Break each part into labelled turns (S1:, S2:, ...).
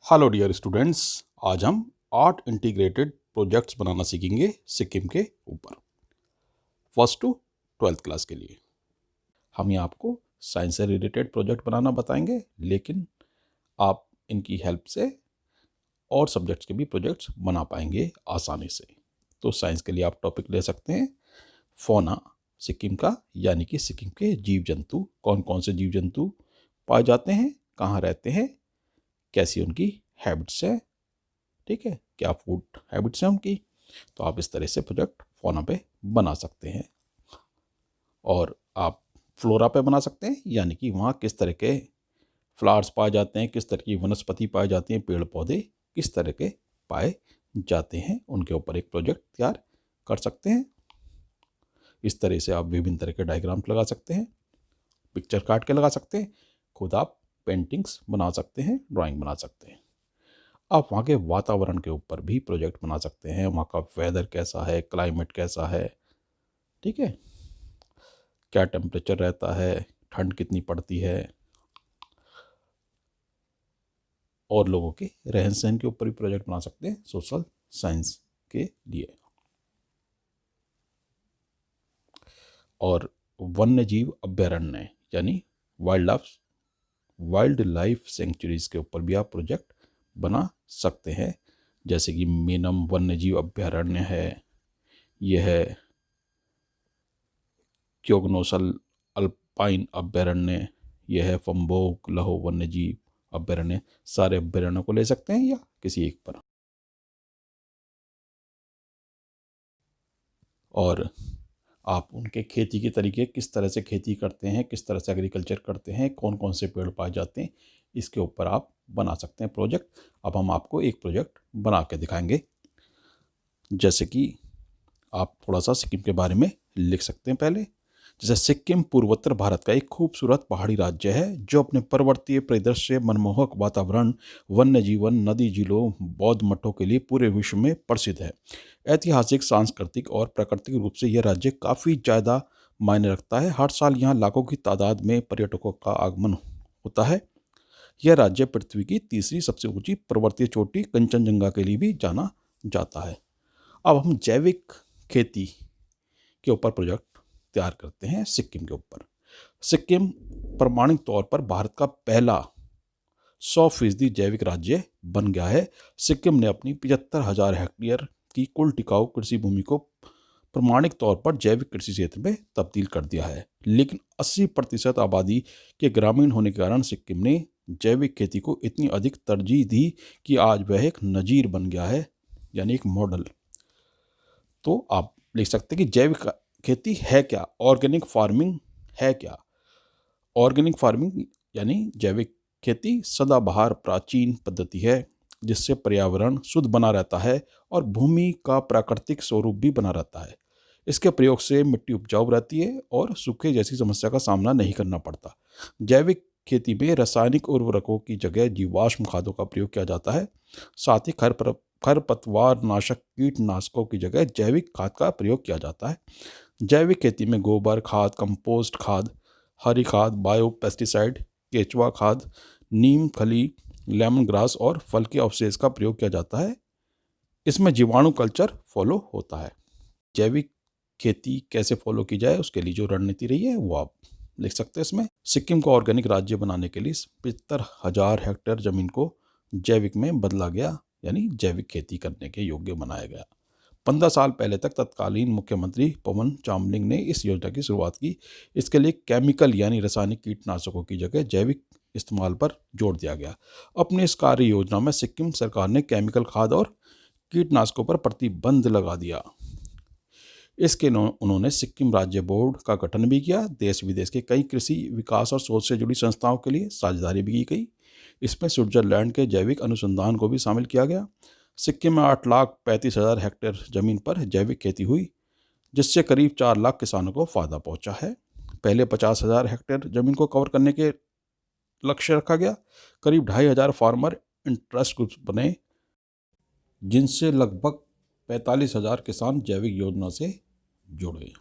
S1: Hello dear students. आज हम art integrated projects बनाना सीखेंगे सिक्किम के ऊपर, फर्स्ट टू ट्वेल्थ क्लास के लिए। हम यहाँ आपको साइंस से रिलेटेड प्रोजेक्ट बनाना बताएंगे, लेकिन आप इनकी हेल्प से और सब्जेक्ट्स के भी प्रोजेक्ट्स बना पाएंगे आसानी से। तो साइंस के लिए आप टॉपिक ले सकते हैं फौना सिक्किम का, यानी कि सिक्किम के जीव जंतु, कौन कौन से जीव जंतु पाए जाते हैं, कहाँ रहते हैं, कैसी उनकी हैबिट्स है, ठीक है, क्या फूड हैबिट्स हैं उनकी। तो आप इस तरह से प्रोजेक्ट फौना पे बना सकते हैं। और आप फ्लोरा पे बना सकते हैं, यानी कि वहाँ किस तरह के फ्लावर्स पाए जाते हैं, किस तरह की वनस्पति पाई जाती हैं, पेड़ पौधे किस तरह के पाए जाते हैं, उनके ऊपर एक प्रोजेक्ट तैयार कर सकते हैं। इस तरह से आप विभिन्न तरह के डायग्राम्स लगा सकते हैं, पिक्चर काट के लगा सकते हैं, खुद आप पेंटिंग्स बना सकते हैं, ड्राइंग बना सकते हैं। आप वहाँ के वातावरण के ऊपर भी प्रोजेक्ट बना सकते हैं, वहाँ का वेदर कैसा है, क्लाइमेट कैसा है, ठीक है, क्या टेम्परेचर रहता है, ठंड कितनी पड़ती है, और लोगों के रहन सहन के ऊपर भी प्रोजेक्ट बना सकते हैं सोशल साइंस के लिए। और वन्य जीव अभ्यारण्य यानी वाइल्ड लाइफ सेंचुरीज के ऊपर भी आप प्रोजेक्ट बना सकते हैं, जैसे कि मेनम वन्य जीव अभ्यारण्य है, यह है क्योगनोसल अल्पाइन अभ्यारण्य, यह है फम्बोक लहो वन्यजीव अभ्यारण्य। सारे अभ्यारण्यों को ले सकते हैं या किसी एक पर। और आप उनके खेती के तरीके, किस तरह से खेती करते हैं, किस तरह से एग्रीकल्चर करते हैं, कौन कौन से पेड़ पाए जाते हैं, इसके ऊपर आप बना सकते हैं प्रोजेक्ट। अब हम आपको एक प्रोजेक्ट बना के दिखाएंगे, जैसे कि आप थोड़ा सा सिक्किम के बारे में लिख सकते हैं पहले। जैसे सिक्किम पूर्वोत्तर भारत का एक खूबसूरत पहाड़ी राज्य है जो अपने पर्वतीय परिदृश्य, मनमोहक वातावरण, वन्य जीवन, नदी झीलों, बौद्ध मठों के लिए पूरे विश्व में प्रसिद्ध है। ऐतिहासिक, सांस्कृतिक और प्राकृतिक रूप से यह राज्य काफ़ी ज़्यादा मायने रखता है। हर साल यहाँ लाखों की तादाद में पर्यटकों का आगमन होता है। यह राज्य पृथ्वी की तीसरी सबसे ऊंची पर्वतीय चोटी कंचनजंगा के लिए भी जाना जाता है। अब हम जैविक खेती के ऊपर प्रोजेक्ट तैयार करते हैं सिक्किम के ऊपर। सिक्किम प्रमाणिक तौर पर भारत का पहला 100% जैविक राज्य बन गया है। सिक्किम ने अपनी 75,000 हेक्टेयर की कुल टिकाऊ कृषि भूमि को प्रमाणिक तौर पर जैविक कृषि क्षेत्र में तब्दील कर दिया है, लेकिन 80% आबादी के ग्रामीण होने के कारण सिक्किम ने जैविक खेती को इतनी अधिक तरजीह दी कि आज वह एक नजीर बन गया है, यानी एक मॉडल। तो आप लिख सकते हैं कि जैविक खेती है क्या, ऑर्गेनिक फार्मिंग है क्या। ऑर्गेनिक फार्मिंग यानी जैविक खेती सदाबहार प्राचीन पद्धति है जिससे पर्यावरण शुद्ध बना रहता है और भूमि का प्राकृतिक स्वरूप भी बना रहता है। इसके प्रयोग से मिट्टी उपजाऊ रहती है और सूखे जैसी समस्या का सामना नहीं करना पड़ता। जैविक खेती में रासायनिक उर्वरकों की जगह जीवाश्म खादों का प्रयोग किया जाता है। साथ ही खरपतवार नाशक कीटनाशकों की जगह जैविक खाद का प्रयोग किया जाता है। जैविक खेती में गोबर खाद, कंपोस्ट खाद, हरी खाद, बायो पेस्टिसाइड, केचुआ खाद, नीम खली, लेमन ग्रास और फल के अवशेष का प्रयोग किया जाता है। इसमें जीवाणु कल्चर फॉलो होता है। जैविक खेती कैसे फॉलो की जाए उसके लिए जो रणनीति रही है वो आप लिख सकते हैं इसमें। सिक्किम को ऑर्गेनिक राज्य बनाने के लिए 75,000 हेक्टेयर जमीन को जैविक में बदला गया, यानी जैविक खेती करने के योग्य बनाया गया। 15 साल पहले तक तत्कालीन मुख्यमंत्री पवन चामलिंग ने इस योजना की शुरुआत की। इसके लिए केमिकल यानी रासायनिक कीटनाशकों की जगह जैविक इस्तेमाल पर जोर दिया गया। अपनी इस कार्य योजना में सिक्किम सरकार ने केमिकल खाद और कीटनाशकों पर प्रतिबंध लगा दिया। इसके उन्होंने सिक्किम राज्य बोर्ड का गठन भी किया। देश विदेश के कई कृषि विकास और शोध से जुड़ी संस्थाओं के लिए साझेदारी भी की गई। इसमें स्विट्जरलैंड के जैविक अनुसंधान को भी शामिल किया गया। सिक्किम में 8,35,000 हेक्टेयर जमीन पर जैविक खेती हुई, जिससे करीब 4 लाख किसानों को फायदा पहुंचा है। पहले 50,000 हेक्टेयर जमीन को कवर करने के लक्ष्य रखा गया। करीब 2,500 फार्मर इंटरेस्ट ग्रुप्स बने, जिनसे लगभग 45,000 किसान जैविक योजना से जुड़े।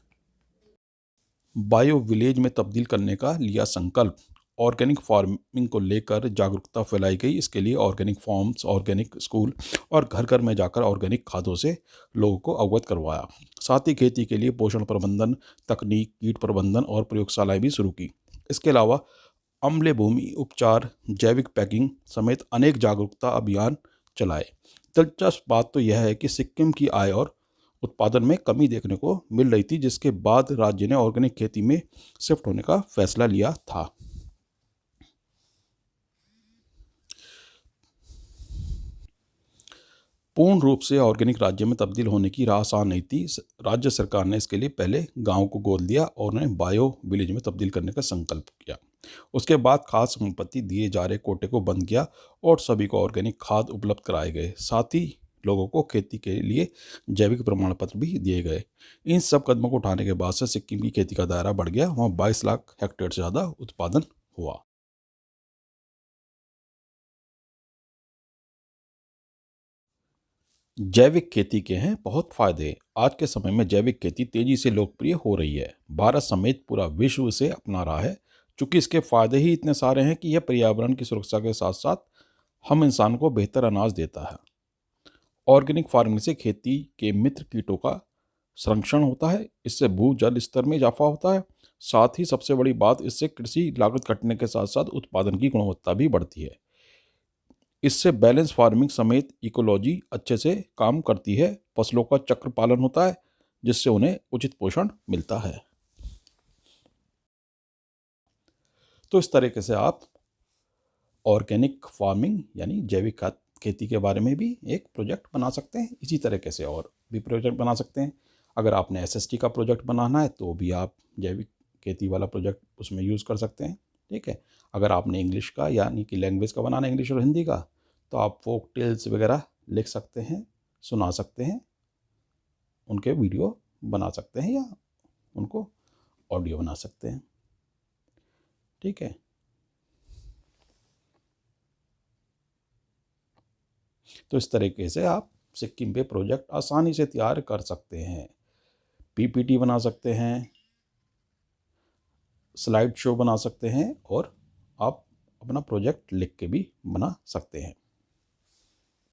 S1: बायो विलेज में तब्दील करने का लिया संकल्प ऑर्गेनिक फार्मिंग को लेकर जागरूकता फैलाई गई। इसके लिए ऑर्गेनिक फार्म्स, ऑर्गेनिक स्कूल और घर घर में जाकर ऑर्गेनिक खादों से लोगों को अवगत करवाया। साथ ही खेती के लिए पोषण प्रबंधन तकनीक, कीट प्रबंधन और प्रयोगशालाएं भी शुरू की। इसके अलावा अम्लीय भूमि उपचार, जैविक पैकिंग समेत अनेक जागरूकता अभियान चलाए। दिलचस्प बात तो यह है कि सिक्किम की आय और उत्पादन में कमी देखने को मिल रही थी, जिसके बाद राज्य ने ऑर्गेनिक खेती में शिफ्ट होने का फैसला लिया था। पूर्ण रूप से ऑर्गेनिक राज्य में तब्दील होने की राह आसान नहीं थी। राज्य सरकार ने इसके लिए पहले गांव को गोद लिया और उन्हें बायो विलेज में तब्दील करने का संकल्प किया। उसके बाद खाद्य संपत्ति दिए जा रहे कोटे को बंद किया और सभी को ऑर्गेनिक खाद उपलब्ध कराए गए। साथ ही लोगों को खेती के लिए जैविक प्रमाण पत्र भी दिए गए। इन सब कदमों को उठाने के बाद से सिक्किम की खेती का दायरा बढ़ गया। वहाँ 22 लाख हेक्टेयर से ज़्यादा उत्पादन हुआ। जैविक खेती के हैं बहुत फायदे। आज के समय में जैविक खेती तेजी से लोकप्रिय हो रही है। भारत समेत पूरा विश्व इसे अपना रहा है। चूंकि इसके फायदे ही इतने सारे हैं कि यह पर्यावरण की सुरक्षा के साथ साथ हम इंसान को बेहतर अनाज देता है। ऑर्गेनिक फार्मिंग से खेती के मित्र कीटों का संरक्षण होता है। इससे भू जल स्तर में इजाफा होता है। साथ ही सबसे बड़ी बात, इससे कृषि लागत घटने के साथ साथ उत्पादन की गुणवत्ता भी बढ़ती है। इससे बैलेंस फार्मिंग समेत इकोलॉजी अच्छे से काम करती है। फसलों का चक्र पालन होता है, जिससे उन्हें उचित पोषण मिलता है। तो इस तरीके से आप ऑर्गेनिक फार्मिंग यानी जैविक खेती के बारे में भी एक प्रोजेक्ट बना सकते हैं। इसी तरीके से और भी प्रोजेक्ट बना सकते हैं। अगर आपने एसएसटी का प्रोजेक्ट बनाना है तो भी आप जैविक खेती वाला प्रोजेक्ट उसमें यूज़ कर सकते हैं। ठीक है। अगर आपने इंग्लिश का यानी कि लैंग्वेज का बनाना है, इंग्लिश और हिंदी का, तो आप फोक टेल्स वगैरह लिख सकते हैं, सुना सकते हैं, उनके वीडियो बना सकते हैं या उनको ऑडियो बना सकते हैं। ठीक है। तो इस तरीके से आप सिक्किम पे प्रोजेक्ट आसानी से तैयार कर सकते हैं। पीपीटी बना सकते हैं, स्लाइड शो बना सकते हैं और आप अपना प्रोजेक्ट लिख के भी बना सकते हैं।